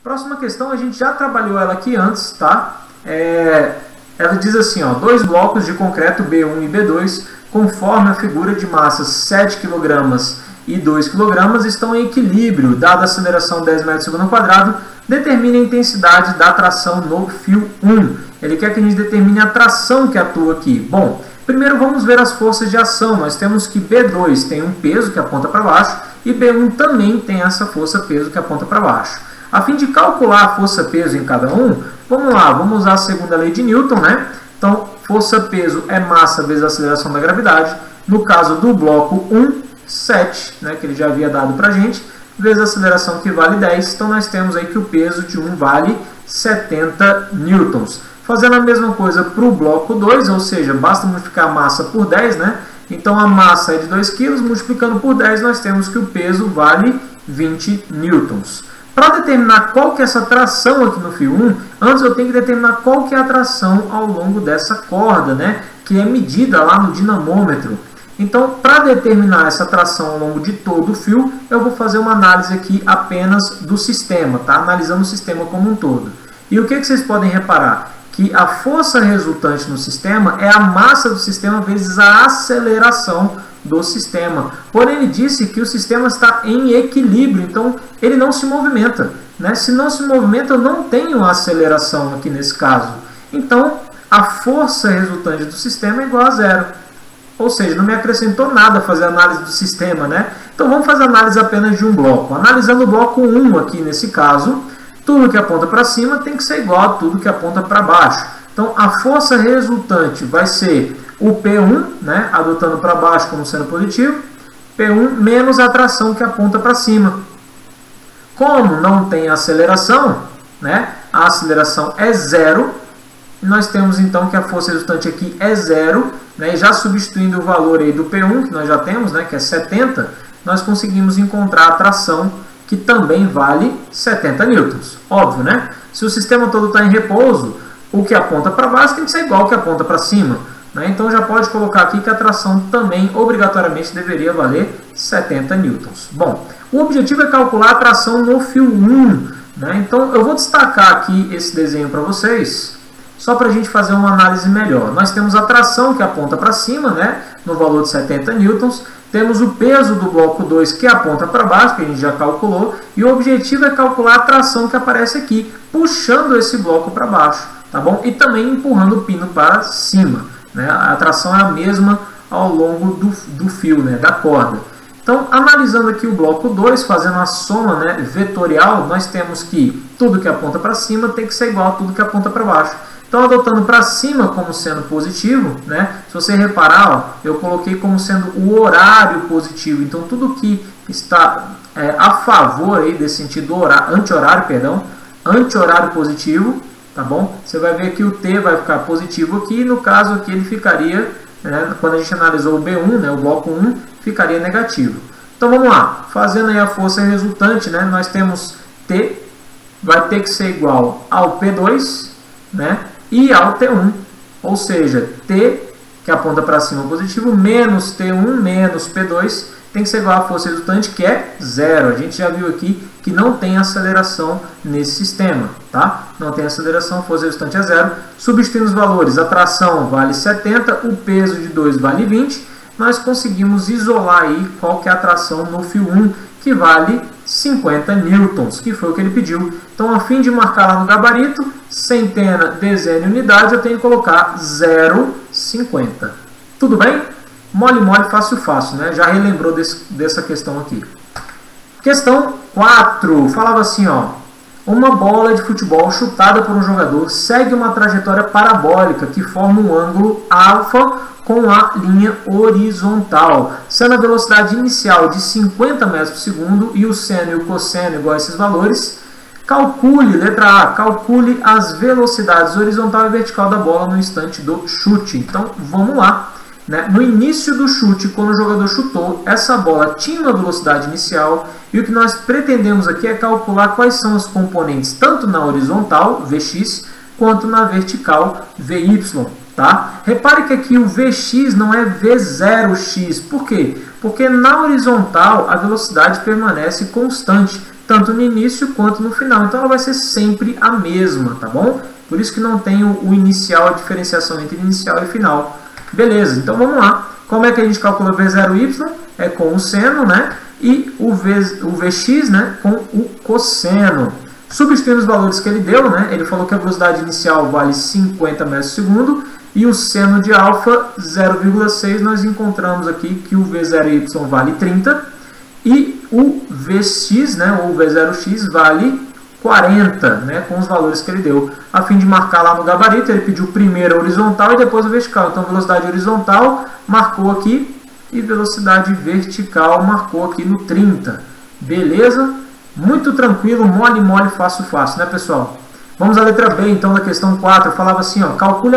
Próxima questão, a gente já trabalhou ela aqui antes, tá? Ela diz assim, ó, dois blocos de concreto B1 e B2, conforme a figura de massas 7 kg e 2 kg, estão em equilíbrio, dada a aceleração 10 m/s², determine a intensidade da tração no fio 1. Ele quer que a gente determine a tração que atua aqui. Bom, primeiro vamos ver as forças de ação. Nós temos que B2 tem um peso que aponta para baixo e B1 também tem essa força-peso que aponta para baixo. A fim de calcular a força-peso em cada um, vamos lá, vamos usar a segunda lei de Newton, né? Então, força-peso é massa vezes a aceleração da gravidade. No caso do bloco 1, 7, né, que ele já havia dado para a gente, vezes a aceleração que vale 10. Então, nós temos aí que o peso de 1 vale 70 newtons. Fazendo a mesma coisa para o bloco 2, ou seja, basta multiplicar a massa por 10, né? Então, a massa é de 2 kg, multiplicando por 10, nós temos que o peso vale 20 newtons. Para determinar qual que é essa tração aqui no fio 1, antes eu tenho que determinar qual que é a tração ao longo dessa corda, né? Que é medida lá no dinamômetro. Então, para determinar essa tração ao longo de todo o fio, eu vou fazer uma análise aqui apenas do sistema, tá? Analisando o sistema como um todo. E o que vocês podem reparar? Que a força resultante no sistema é a massa do sistema vezes a aceleração do sistema. Porém, ele disse que o sistema está em equilíbrio, então ele não se movimenta, né? Se não se movimenta, eu não tenho aceleração aqui nesse caso. Então, a força resultante do sistema é igual a zero. Ou seja, não me acrescentou nada fazer a análise do sistema, né? Então, vamos fazer a análise apenas de um bloco. Analisando o bloco 1 aqui nesse caso, tudo que aponta para cima tem que ser igual a tudo que aponta para baixo. Então, a força resultante vai ser o P1, né, adotando para baixo como sendo positivo, P1 menos a tração que aponta para cima. Como não tem aceleração, né, a aceleração é zero, nós temos então que a força resultante aqui é zero, né, e já substituindo o valor aí do P1, que nós já temos, né, que é 70, nós conseguimos encontrar a tração que também vale 70 newtons. Óbvio, né? Se o sistema todo está em repouso, o que aponta para baixo tem que ser igual ao que aponta para cima, né? Então já pode colocar aqui que a tração também obrigatoriamente deveria valer 70 newtons. Bom, o objetivo é calcular a tração no fio 1, né? Então eu vou destacar aqui esse desenho para vocês, só para a gente fazer uma análise melhor. Nós temos a tração que aponta para cima, né, no valor de 70 newtons. Temos o peso do bloco 2 que aponta para baixo, que a gente já calculou. E o objetivo é calcular a tração que aparece aqui, puxando esse bloco para baixo, tá bom? E também empurrando o pino para cima, né? A tração é a mesma ao longo do fio, né, da corda. Então, analisando aqui o bloco 2, fazendo a soma, né, vetorial, nós temos que tudo que aponta para cima tem que ser igual a tudo que aponta para baixo. Então, adotando para cima como sendo positivo, né? Se você reparar, ó, eu coloquei como sendo o horário positivo. Então, tudo que está a favor aí desse sentido anti-horário positivo, tá bom? Você vai ver que o T vai ficar positivo aqui, e no caso aqui ele ficaria, né, quando a gente analisou o B1, né, o bloco 1, ficaria negativo. Então, vamos lá. Fazendo aí a força resultante, né, nós temos T, vai ter que ser igual ao P2, né? E ao T1, ou seja, T, que aponta para cima positivo, menos T1 menos P2, tem que ser igual à força resultante, que é zero. A gente já viu aqui que não tem aceleração nesse sistema, tá? Não tem aceleração, a força resultante é zero. Substituindo os valores, a tração vale 70, o peso de 2 vale 20, nós conseguimos isolar aí qual que é a tração no fio 1, que vale 50 newtons, que foi o que ele pediu. Então, a fim de marcar lá no gabarito, centena, dezena e unidade, eu tenho que colocar 0,50. Tudo bem? Mole, mole, fácil, fácil, né? Já relembrou dessa questão aqui. Questão 4. Falava assim, ó. Uma bola de futebol chutada por um jogador segue uma trajetória parabólica que forma um ângulo alfa com a linha horizontal, sendo a velocidade inicial de 50 metros por segundo e o seno e o cosseno igual a esses valores. Calcule, letra A, calcule as velocidades horizontal e vertical da bola no instante do chute. Então, vamos lá. Né? No início do chute, quando o jogador chutou, essa bola tinha uma velocidade inicial e o que nós pretendemos aqui é calcular quais são os componentes, tanto na horizontal, Vx, quanto na vertical, Vy. Tá? Repare que aqui o Vx não é V0x. Por quê? Porque na horizontal a velocidade permanece constante. tanto no início quanto no final. Então ela vai ser sempre a mesma, tá bom? Por isso que não tem o inicial, a diferenciação entre inicial e final. Beleza, então vamos lá. Como é que a gente calcula V0y? É com o seno, né? E o Vx, né? Com o cosseno. Substituindo os valores que ele deu, né? Ele falou que a velocidade inicial vale 50 metros por segundo e o seno de alfa 0,6. Nós encontramos aqui que o V0y vale 30 e o Vx, né? Ou V0x vale 40, né? Com os valores que ele deu. A fim de marcar lá no gabarito, ele pediu primeiro a horizontal e depois a vertical. Então, velocidade horizontal marcou aqui e velocidade vertical marcou aqui no 30. Beleza? Muito tranquilo, mole, mole, fácil, fácil, né, pessoal? Vamos à letra B, então, da questão 4. Falava assim, ó, calcule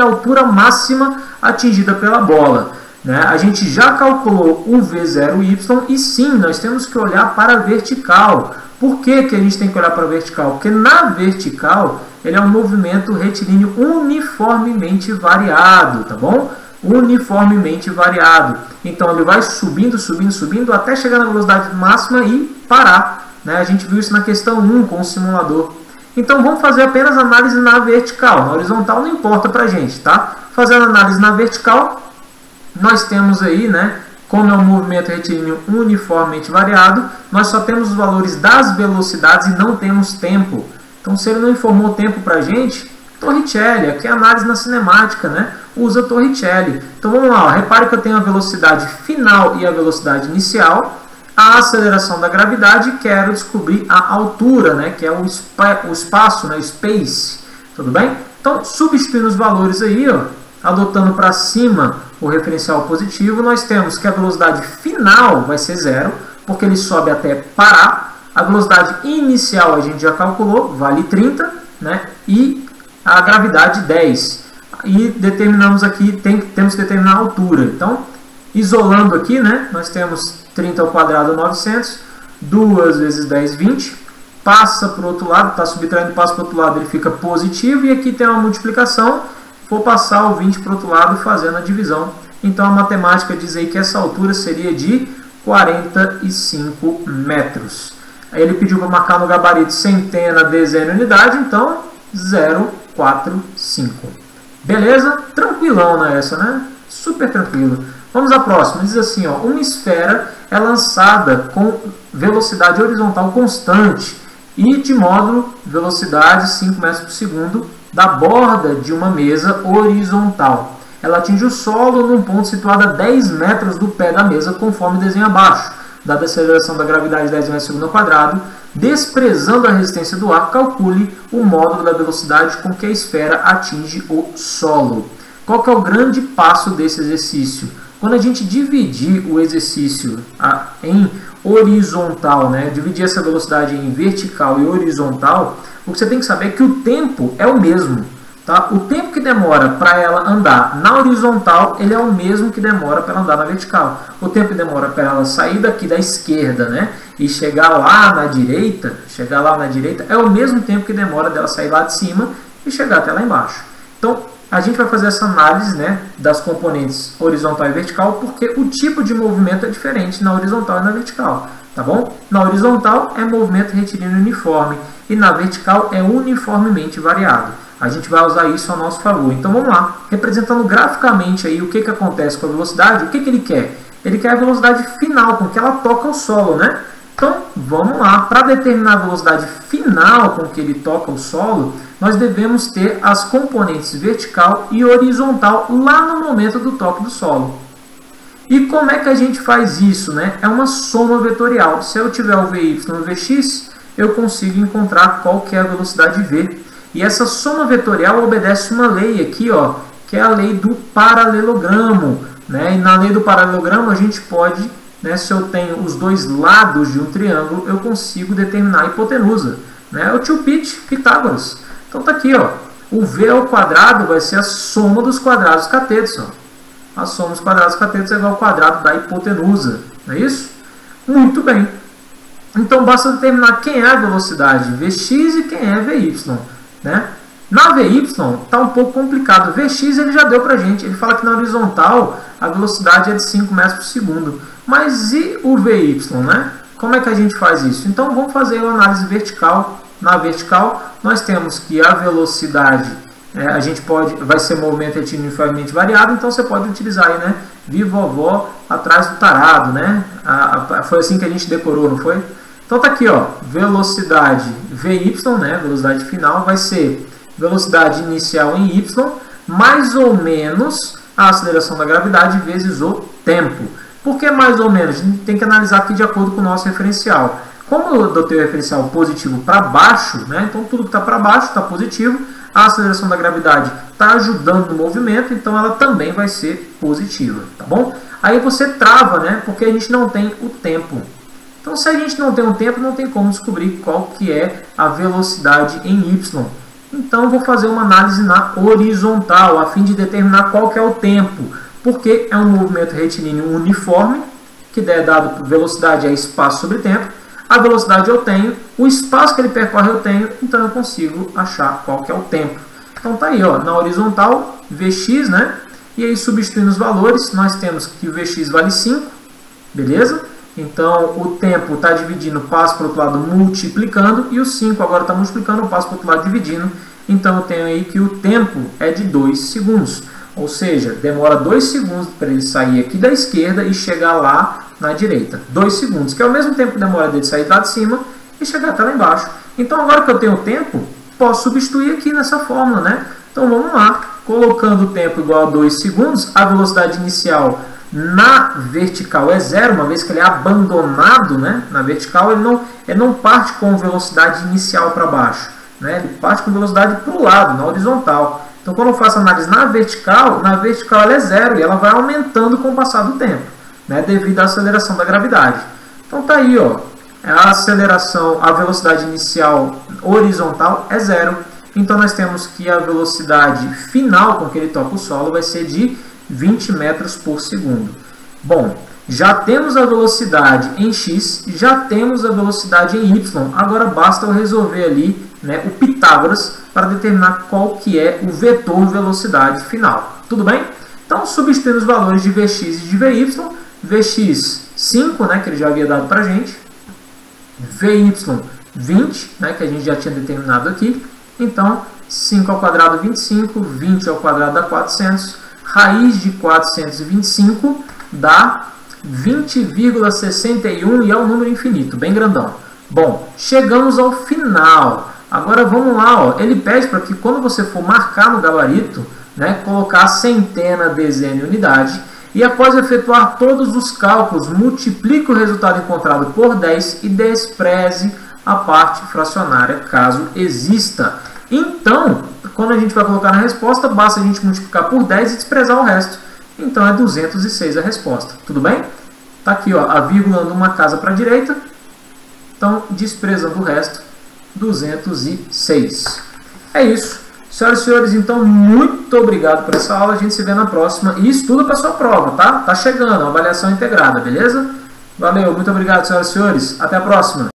a altura máxima atingida pela bola. Né? A gente já calculou o V0y e sim, nós temos que olhar para a vertical. Por que que a gente tem que olhar para a vertical? Porque na vertical, ele é um movimento retilíneo uniformemente variado, tá bom? Uniformemente variado. Então, ele vai subindo, subindo, subindo, até chegar na velocidade máxima e parar. Né? A gente viu isso na questão 1 com o simulador. Então, vamos fazer apenas análise na vertical. Na horizontal não importa para a gente, tá? Fazendo análise na vertical, nós temos aí, né? Como é um movimento retilíneo uniformemente variado, nós só temos os valores das velocidades e não temos tempo. Então, se ele não informou tempo para a gente, Torricelli, aqui é análise na cinemática, né? Usa Torricelli. Então, vamos lá, ó. Repare que eu tenho a velocidade final e a velocidade inicial, a aceleração da gravidade e quero descobrir a altura, né? Que é o espaço, né? Space. Tudo bem? Então, substituindo os valores aí, ó, adotando para cima o referencial positivo, nós temos que a velocidade final vai ser 0, porque ele sobe até parar. A velocidade inicial a gente já calculou, vale 30, né? E a gravidade 10. E determinamos aqui, temos que determinar a altura. Então, isolando aqui, né? Nós temos 30 ao quadrado 900, 2 vezes 10, 20. Passa para o outro lado, está subtraindo, passa para o outro lado, ele fica positivo. E aqui tem uma multiplicação. Vou passar o 20 para o outro lado fazendo a divisão. Então, a matemática diz aí que essa altura seria de 45 metros. Aí ele pediu para marcar no gabarito centena, dezena e unidade. Então, 0,45. Beleza? Tranquilão nessa, né? Super tranquilo. Vamos à próxima. Diz assim, ó, uma esfera é lançada com velocidade horizontal constante e de módulo velocidade 5 metros por segundo da borda de uma mesa horizontal. Ela atinge o solo num ponto situado a 10 metros do pé da mesa, conforme desenho abaixo. Dada a aceleração da gravidade 10 metros por segundo ao quadrado, desprezando a resistência do ar, calcule o módulo da velocidade com que a esfera atinge o solo. Qual que é o grande passo desse exercício? Quando a gente dividir o exercício em horizontal, né? Dividir essa velocidade em vertical e horizontal, o que você tem que saber é que o tempo é o mesmo. Tá? O tempo que demora para ela andar na horizontal, ele é o mesmo que demora para ela andar na vertical. O tempo que demora para ela sair daqui da esquerda, né, e chegar lá na direita, é o mesmo tempo que demora dela sair lá de cima e chegar até lá embaixo. Então, a gente vai fazer essa análise, né, das componentes horizontal e vertical, porque o tipo de movimento é diferente na horizontal e na vertical. Tá bom? Na horizontal é movimento retilíneo uniforme e na vertical é uniformemente variado. A gente vai usar isso a nosso favor. Então vamos lá, representando graficamente aí o que acontece com a velocidade, o que ele quer? Ele quer a velocidade final, com que ela toca o solo, né? Então vamos lá, para determinar a velocidade final com que ele toca o solo, nós devemos ter as componentes vertical e horizontal lá no momento do toque do solo. E como é que a gente faz isso, né? É uma soma vetorial. Se eu tiver o Vy e o Vx, eu consigo encontrar qual que é a velocidade V. E essa soma vetorial obedece uma lei aqui, ó, que é a lei do paralelogramo. Né? E na lei do paralelogramo a gente pode, né, se eu tenho os dois lados de um triângulo, eu consigo determinar a hipotenusa. Né? O tio Pitágoras. Então tá aqui, ó, o V ao quadrado vai ser a soma dos quadrados catetos. Ó. A soma dos quadrados catetos é igual ao quadrado da hipotenusa. Não é isso? Muito bem. Então basta determinar quem é a velocidade Vx e quem é Vy. Né? Na Vy está um pouco complicado. Vx ele já deu para a gente. Ele fala que na horizontal a velocidade é de 5 metros por segundo. Mas e o Vy? Né? Como é que a gente faz isso? Então vamos fazer uma análise vertical. Na vertical nós temos que a velocidade vai ser movimento retilíneo uniformemente variado, então você pode utilizar aí, né? Viva vovó atrás do tarado, né? Foi assim que a gente decorou, não foi? Então tá aqui, ó, velocidade VY, né? Velocidade final vai ser velocidade inicial em Y, mais ou menos a aceleração da gravidade vezes o tempo. Por que mais ou menos? A gente tem que analisar aqui de acordo com o nosso referencial. Como eu dotei o referencial positivo para baixo, né? Então tudo que está para baixo está positivo. A aceleração da gravidade está ajudando no movimento, então ela também vai ser positiva, tá bom? Aí você trava, né? Porque a gente não tem o tempo. Então, se a gente não tem o tempo, não tem como descobrir qual que é a velocidade em Y. Então, eu vou fazer uma análise na horizontal, a fim de determinar qual que é o tempo. Porque é um movimento retilíneo uniforme, que é dado por velocidade é espaço sobre tempo. A velocidade eu tenho, o espaço que ele percorre eu tenho, então eu consigo achar qual que é o tempo. Então tá aí, ó, na horizontal, Vx, né? E aí substituindo os valores, nós temos que o Vx vale 5, beleza? Então o tempo está dividindo, passa para o outro lado multiplicando, e o 5 agora está multiplicando, passa para o outro lado dividindo. Então eu tenho aí que o tempo é de 2 segundos. Ou seja, demora 2 segundos para ele sair aqui da esquerda e chegar lá na direita. 2 segundos, que é o mesmo tempo que demora dele sair lá de cima e chegar até lá embaixo. Então, agora que eu tenho o tempo, posso substituir aqui nessa fórmula, né? Então, vamos lá. Colocando o tempo igual a 2 segundos, a velocidade inicial na vertical é 0, uma vez que ele é abandonado, né? Na vertical, ele não parte com velocidade inicial para baixo, né? Ele parte com velocidade para o lado, na horizontal. Então, quando eu faço análise na vertical ela é 0 e ela vai aumentando com o passar do tempo, né, devido à aceleração da gravidade. Então, tá aí, ó, a velocidade inicial horizontal é 0. Então, nós temos que a velocidade final com que ele toca o solo vai ser de 20 metros por segundo. Bom, já temos a velocidade em x, já temos a velocidade em y. Agora basta eu resolver ali, né, o Pitágoras para determinar qual que é o vetor velocidade final. Tudo bem? Então, substituindo os valores de Vx e de Vy, Vx 5, né, que ele já havia dado para a gente, Vy 20, né, que a gente já tinha determinado aqui. Então, 5 ao quadrado 25, 20 ao quadrado dá 400, raiz de 425 dá 20,61 e é um número infinito, bem grandão. Bom, chegamos ao final. Agora vamos lá, ó. Ele pede para que quando você for marcar no gabarito, né, colocar centena, dezena e unidade, e após efetuar todos os cálculos, multiplique o resultado encontrado por 10 e despreze a parte fracionária, caso exista. Então, quando a gente vai colocar na resposta, basta a gente multiplicar por 10 e desprezar o resto. Então, é 206 a resposta. Tudo bem? Tá aqui, ó, a vírgula numa casa para a direita. Então, desprezando o resto, 206. É isso. Senhoras e senhores, então, muito obrigado por essa aula. A gente se vê na próxima. E estuda para a sua prova, tá? Tá chegando, a avaliação integrada, beleza? Valeu, muito obrigado, senhoras e senhores. Até a próxima.